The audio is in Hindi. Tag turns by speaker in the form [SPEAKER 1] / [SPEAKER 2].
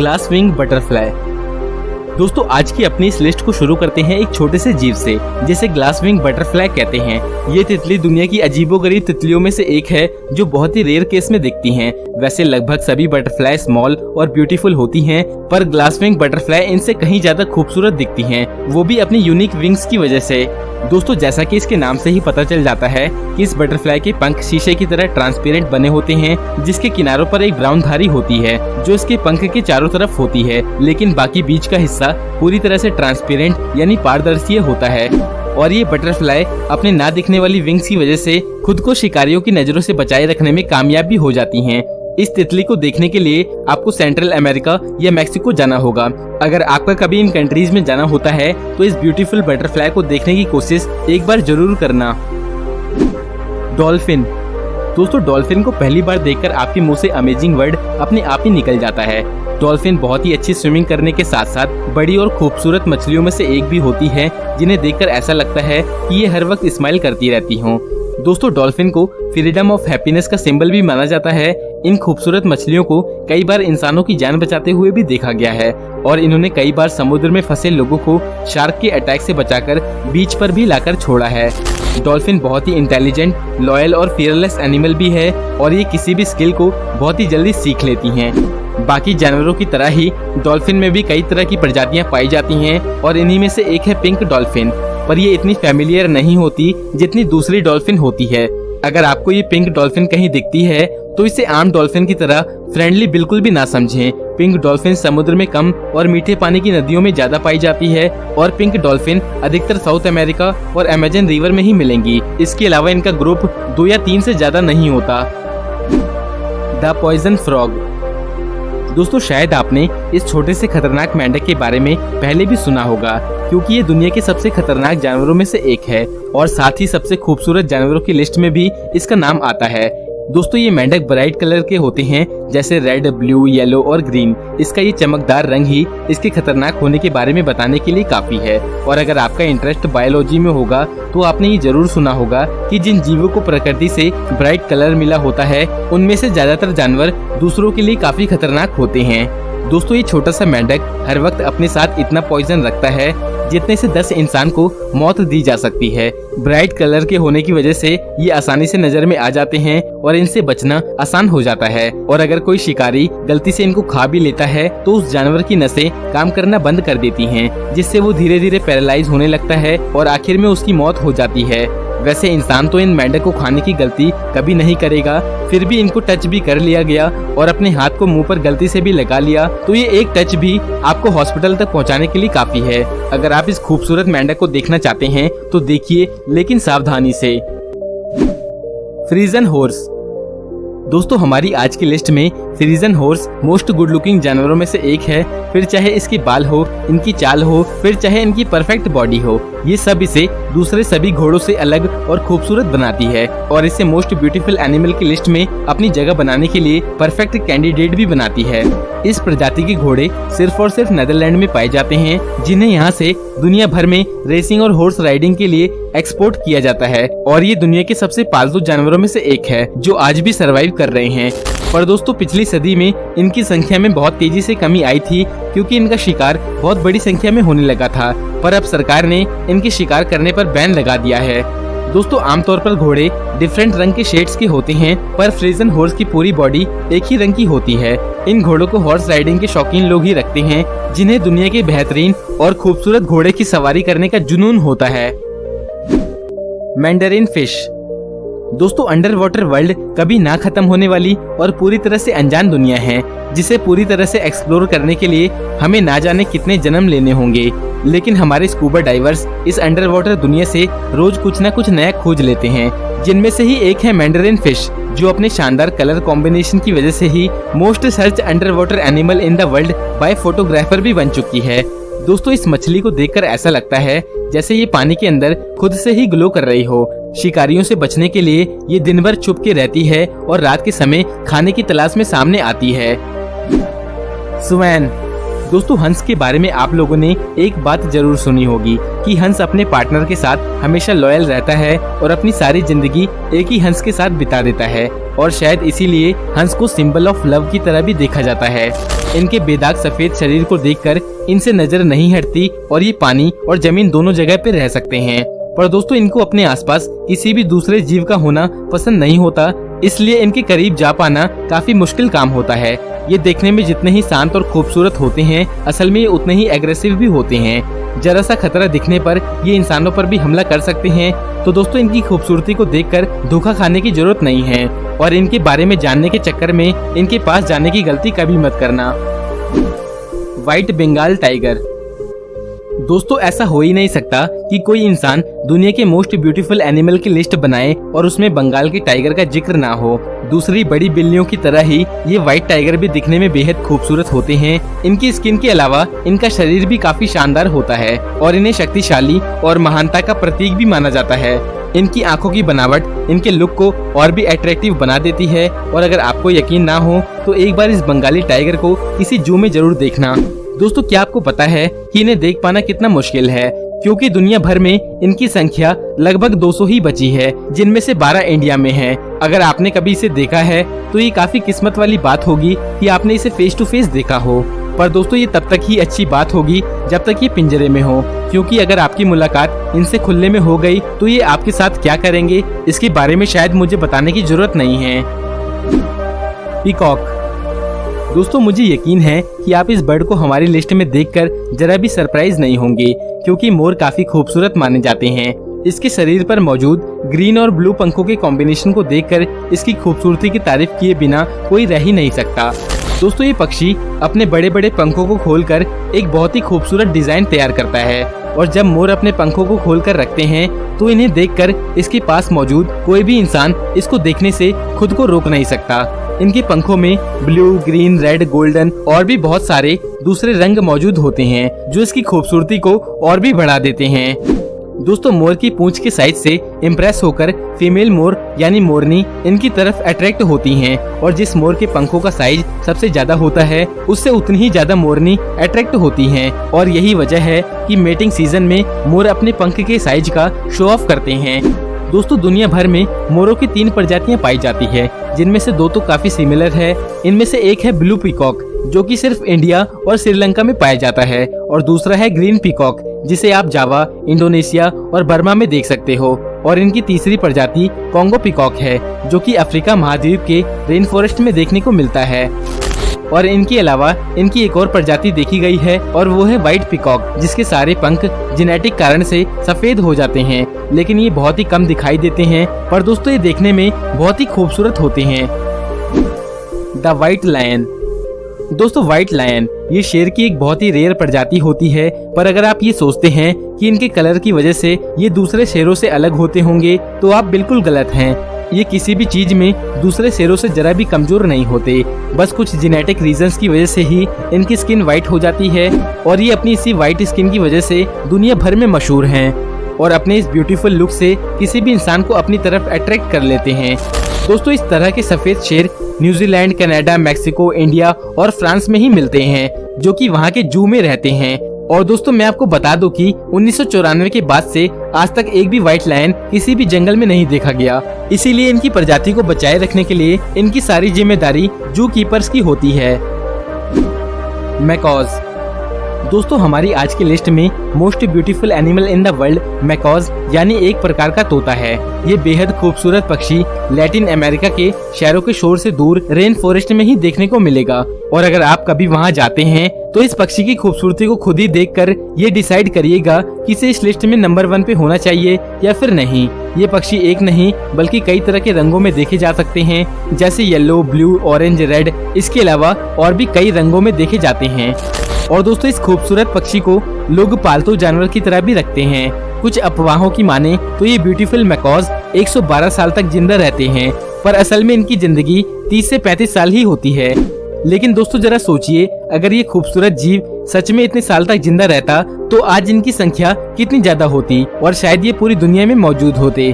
[SPEAKER 1] Glass wing butterfly. दोस्तों आज की अपनी इस लिस्ट को शुरू करते हैं एक छोटे से जीव से, जिसे ग्लास विंग बटरफ्लाई कहते हैं। ये तितली दुनिया की अजीबोगरीब तितलियों में से एक है जो बहुत ही रेयर केस में दिखती हैं। वैसे लगभग सभी बटरफ्लाई स्मॉल और ब्यूटीफुल होती हैं, पर ग्लास विंग बटरफ्लाई इनसे कहीं ज्यादा खूबसूरत दिखती हैं, वो भी अपनी यूनिक विंग्स की वजह से। दोस्तों जैसा कि इसके नाम से ही पता चल जाता है कि इस बटरफ्लाई के पंख शीशे की तरह ट्रांसपेरेंट बने होते हैं, जिसके किनारों पर एक ब्राउन धारी होती है जो इसके पंख के चारों तरफ होती है, लेकिन बाकी बीच का हिस्सा पूरी तरह से ट्रांसपेरेंट यानी पारदर्शी होता है। और ये बटरफ्लाई अपने ना दिखने वाली विंग्स की वजह से खुद को शिकारियों की नजरों से बचाए रखने में कामयाब भी हो जाती हैं। इस तितली को देखने के लिए आपको सेंट्रल अमेरिका या मैक्सिको जाना होगा। अगर आपका कभी इन कंट्रीज में जाना होता है तो इस ब्यूटीफुल बटरफ्लाई को देखने की कोशिश एक बार जरूर करना। डॉल्फिन। दोस्तों डॉल्फिन को पहली बार देखकर आपके मुंह से अमेजिंग वर्ड अपने आप ही निकल जाता है। डॉल्फिन बहुत ही अच्छी स्विमिंग करने के साथ साथ बड़ी और खूबसूरत मछलियों में से एक भी होती है, जिन्हें देखकर ऐसा लगता है कि ये हर वक्त स्माइल करती रहती हों। दोस्तों डॉल्फिन को फ्रीडम ऑफ हैप्पीनेस का सिंबल भी माना जाता है। इन खूबसूरत मछलियों को कई बार इंसानों की जान बचाते हुए भी देखा गया है और इन्होंने कई बार समुद्र में फंसे लोगों को शार्क के अटैक से बचाकर बीच पर भी लाकर छोड़ा है। डॉल्फिन बहुत ही इंटेलिजेंट, लॉयल और फियरलेस एनिमल भी है और ये किसी भी स्किल को बहुत ही जल्दी सीख लेती हैं। बाकी जानवरों की तरह ही डॉल्फिन में भी कई तरह की प्रजातियां पाई जाती हैं और इन्हीं में से एक है पिंक डॉल्फिन, पर ये इतनी फेमिलियर नहीं होती जितनी दूसरी डॉल्फिन होती है। अगर आपको ये पिंक डॉल्फिन कहीं दिखती है तो इसे आम डॉल्फिन की तरह फ्रेंडली बिल्कुल भी ना समझें। पिंक डॉल्फिन समुद्र में कम और मीठे पानी की नदियों में ज्यादा पाई जाती है और पिंक डॉल्फिन अधिकतर साउथ अमेरिका और अमेजन रिवर में ही मिलेंगी। इसके अलावा इनका ग्रुप 2 या 3 से ज्यादा नहीं होता। The poison frog. दोस्तों शायद आपने इस छोटे से खतरनाक मेंढक के बारे में पहले भी सुना होगा, क्योंकि ये दुनिया के सबसे खतरनाक जानवरों में से एक है और साथ ही सबसे खूबसूरत जानवरों की लिस्ट में भी इसका नाम आता है। दोस्तों ये मेंढक ब्राइट कलर के होते हैं, जैसे रेड, ब्लू, येलो और ग्रीन। इसका ये चमकदार रंग ही इसके खतरनाक होने के बारे में बताने के लिए काफी है। और अगर आपका इंटरेस्ट बायोलॉजी में होगा तो आपने ये जरूर सुना होगा कि जिन जीवों को प्रकृति से ब्राइट कलर मिला होता है उनमें से ज्यादातर जानवर दूसरों के लिए काफी खतरनाक होते हैं। दोस्तों ये छोटा सा मेंढक हर वक्त अपने साथ इतना पॉइजन रखता है जितने से 10 इंसान को मौत दी जा सकती है। ब्राइट कलर के होने की वजह से ये आसानी से नजर में आ जाते हैं और इनसे बचना आसान हो जाता है। और अगर कोई शिकारी गलती से इनको खा भी लेता है तो उस जानवर की नसें काम करना बंद कर देती हैं, जिससे वो धीरे धीरे पैरालाइज होने लगता है और आखिर में उसकी मौत हो जाती है। वैसे इंसान तो इन मेंढक को खाने की गलती कभी नहीं करेगा, फिर भी इनको टच भी कर लिया गया और अपने हाथ को मुंह पर गलती से भी लगा लिया तो ये एक टच भी आपको हॉस्पिटल तक पहुंचाने के लिए काफी है। अगर आप इस खूबसूरत मेंढक को देखना चाहते हैं तो देखिए, लेकिन सावधानी से। फ्रीजन हॉर्स। दोस्तों हमारी आज की लिस्ट में फ्रीजन हॉर्स मोस्ट गुड लुकिंग जानवरों में से एक है। फिर चाहे इसके बाल हो, इनकी चाल हो, फिर चाहे इनकी परफेक्ट बॉडी हो, ये सब इसे दूसरे सभी घोड़ों से अलग और खूबसूरत बनाती है और इसे मोस्ट ब्यूटीफुल एनिमल की लिस्ट में अपनी जगह बनाने के लिए परफेक्ट कैंडिडेट भी बनाती है। इस प्रजाति के घोड़े सिर्फ और सिर्फ नेदरलैंड में पाए जाते हैं, जिन्हें यहाँ से दुनिया भर में रेसिंग और हॉर्स राइडिंग के लिए एक्सपोर्ट किया जाता है और ये दुनिया के सबसे पालतू जानवरों में से एक है जो आज भी सरवाइव कर रहे हैं। पर दोस्तों पिछली सदी में इनकी संख्या में बहुत तेजी से कमी आई थी, क्योंकि इनका शिकार बहुत बड़ी संख्या में होने लगा था। पर अब सरकार ने इनके शिकार करने पर बैन लगा दिया है। दोस्तों आमतौर पर घोड़े डिफरेंट रंग के शेड्स के होते हैं, पर फ्रीजन हॉर्स की पूरी बॉडी एक ही रंग की होती है। इन घोड़ों को हॉर्स राइडिंग के शौकीन लोग ही रखते हैं, जिन्हें दुनिया के बेहतरीन और खूबसूरत घोड़े की सवारी करने का जुनून होता है। Mandarin fish. दोस्तों अंडर वाटर वर्ल्ड कभी ना खत्म होने वाली और पूरी तरह से अनजान दुनिया है, जिसे पूरी तरह से एक्सप्लोर करने के लिए हमें ना जाने कितने जन्म लेने होंगे। लेकिन हमारे स्कूबा डाइवर्स इस अंडर वाटर दुनिया से रोज कुछ न कुछ नया खोज लेते हैं, जिनमें से ही एक है मैंडरिन फिश, जो अपने शानदार कलर कॉम्बिनेशन की वजह से ही most search underwater animal in the world by photographer भी बन चुकी है। दोस्तों इस मछली को देखकर ऐसा लगता है जैसे ये पानी के अंदर खुद से ही ग्लो कर रही हो। शिकारियों से बचने के लिए ये दिन भर छुप के रहती है और रात के समय खाने की तलाश में सामने आती है। स्वैन। दोस्तों हंस के बारे में आप लोगों ने एक बात जरूर सुनी होगी कि हंस अपने पार्टनर के साथ हमेशा लॉयल रहता है और अपनी सारी जिंदगी एक ही हंस के साथ बिता देता है और शायद इसीलिए हंस को सिंबल ऑफ लव की तरह भी देखा जाता है। इनके बेदाग सफेद शरीर को देखकर इनसे नजर नहीं हटती और ये पानी और जमीन दोनों जगह पे रह सकते हैं। पर दोस्तों इनको अपने आसपास किसी भी दूसरे जीव का होना पसंद नहीं होता, इसलिए इनके करीब जा पाना काफी मुश्किल काम होता है। ये देखने में जितने ही शांत और खूबसूरत होते हैं, असल में ये उतने ही एग्रेसिव भी होते हैं। जरा सा खतरा दिखने पर ये इंसानों पर भी हमला कर सकते हैं। तो दोस्तों इनकी खूबसूरती को देखकर धोखा खाने की जरूरत नहीं है और इनके बारे में जानने के चक्कर में इनके पास जाने की गलती कभी मत करना। White Bengal tiger. दोस्तों ऐसा हो ही नहीं सकता कि कोई इंसान दुनिया के मोस्ट ब्यूटीफुल एनिमल की लिस्ट बनाए और उसमें बंगाल के टाइगर का जिक्र ना हो। दूसरी बड़ी बिल्लियों की तरह ही ये व्हाइट टाइगर भी दिखने में बेहद खूबसूरत होते हैं। इनकी स्किन के अलावा इनका शरीर भी काफी शानदार होता है और इन्हें शक्तिशाली और महानता का प्रतीक भी माना जाता है। इनकी आंखों की बनावट इनके लुक को और भी अट्रैक्टिव बना देती है और अगर आपको यकीन ना हो तो एक बार इस बंगाली टाइगर को किसी जू में जरूर देखना। दोस्तों क्या आपको पता है कि इन्हें देख पाना कितना मुश्किल है, क्योंकि दुनिया भर में इनकी संख्या लगभग 200 ही बची है, जिनमें से 12 इंडिया में है। अगर आपने कभी इसे देखा है तो ये काफी किस्मत वाली बात होगी कि आपने इसे फेस टू फेस देखा हो। पर दोस्तों ये तब तक ही अच्छी बात होगी जब तक ये पिंजरे में हो, क्योंकि अगर आपकी मुलाकात इनसे खुले में हो गई तो ये आपके साथ क्या करेंगे इसके बारे में शायद मुझे बताने की जरूरत नहीं है। पीकॉक। दोस्तों मुझे यकीन है कि आप इस बर्ड को हमारी लिस्ट में देखकर जरा भी सरप्राइज नहीं होंगे, क्योंकि मोर काफी खूबसूरत माने जाते हैं। इसके शरीर पर मौजूद ग्रीन और ब्लू पंखों के कॉम्बिनेशन को देखकर इसकी खूबसूरती की तारीफ किए बिना कोई रह ही नहीं सकता। दोस्तों ये पक्षी अपने बड़े बड़े पंखों को खोलकर एक बहुत ही खूबसूरत डिजाइन तैयार करता है और जब मोर अपने पंखों को खोलकर रखते हैं तो इन्हें देखकर इसके पास मौजूद कोई भी इंसान इसको देखने से खुद को रोक नहीं सकता। इनके पंखों में ब्लू, ग्रीन, रेड, गोल्डन और भी बहुत सारे दूसरे रंग मौजूद होते हैं जो इसकी खूबसूरती को और भी बढ़ा देते हैं। दोस्तों मोर की पूंछ के साइज से इम्प्रेस होकर फीमेल मोर यानी मोरनी इनकी तरफ अट्रैक्ट होती हैं और जिस मोर के पंखों का साइज सबसे ज्यादा होता है उससे उतनी ही ज्यादा मोरनी अट्रैक्ट होती हैं और यही वजह है कि मेटिंग सीजन में मोर अपने पंख के साइज का शो ऑफ करते हैं। दोस्तों दुनिया भर में मोरों की 3 प्रजातियां पाई जाती है, जिनमें से 2 तो काफी सिमिलर है। इनमें से एक है ब्लू पीकॉक जो कि सिर्फ इंडिया और श्रीलंका में पाया जाता है और दूसरा है ग्रीन पीकॉक जिसे आप जावा, इंडोनेशिया और बर्मा में देख सकते हो और इनकी तीसरी प्रजाति कॉन्गो पीकॉक है जो कि अफ्रीका महाद्वीप के रेन फॉरेस्ट में देखने को मिलता है। और इनके अलावा इनकी एक और प्रजाति देखी गई है और वो है व्हाइट पीकॉक, जिसके सारे पंख जेनेटिक कारण से सफेद हो जाते हैं, लेकिन ये बहुत ही कम दिखाई देते हैं। पर दोस्तों ये देखने में बहुत ही खूबसूरत होते हैं। The white lion. दोस्तों व्हाइट लायन ये शेर की एक बहुत ही रेयर प्रजाति होती है, पर अगर आप ये सोचते हैं कि इनके कलर की वजह से ये दूसरे शेरों से अलग होते होंगे तो आप बिल्कुल गलत हैं। ये किसी भी चीज में दूसरे शेरों से जरा भी कमजोर नहीं होते, बस कुछ जेनेटिक रीजंस की वजह से ही इनकी स्किन व्हाइट हो जाती है और ये अपनी इसी व्हाइट स्किन की वजह से दुनिया भर में मशहूर हैं और अपने इस ब्यूटीफुल लुक से किसी भी इंसान को अपनी तरफ अट्रैक्ट कर लेते हैं। दोस्तों इस तरह के सफेद शेर न्यूजीलैंड, कनाडा, मैक्सिको, इंडिया और फ्रांस में ही मिलते हैं, जो कि वहाँ के जू में रहते हैं। और दोस्तों मैं आपको बता दूं कि 1994 के बाद से आज तक एक भी व्हाइट लायन किसी भी जंगल में नहीं देखा गया, इसीलिए इनकी प्रजाति को बचाए रखने के लिए इनकी सारी जिम्मेदारी जू कीपर्स की होती है। मैकॉज। दोस्तों हमारी आज की लिस्ट में most beautiful animal in the world macaws यानी एक प्रकार का तोता है। ये बेहद खूबसूरत पक्षी लैटिन अमेरिका के शहरों के शोर से दूर रेन फॉरेस्ट में ही देखने को मिलेगा और अगर आप कभी वहाँ जाते हैं तो इस पक्षी की खूबसूरती को खुद ही देखकर ये डिसाइड करिएगा कि इसे इस लिस्ट में नंबर 1 पे होना चाहिए या फिर नहीं। ये पक्षी एक नहीं बल्कि कई तरह के रंगों में देखे जा सकते हैं, जैसे येलो, ब्लू, ऑरेंज, रेड। इसके अलावा और भी कई रंगों में देखे जाते हैं। और दोस्तों इस खूबसूरत पक्षी को लोग पालतू जानवर की तरह भी रखते हैं। कुछ अफवाहों की माने तो ये ब्यूटीफुल मैकॉज 112 साल तक जिंदा रहते हैं, पर असल में इनकी जिंदगी 30 से 35 साल ही होती है। लेकिन दोस्तों जरा सोचिए, अगर ये खूबसूरत जीव सच में इतने साल तक जिंदा रहता तो आज इनकी संख्या कितनी ज्यादा होती और शायद ये पूरी दुनिया में मौजूद होते।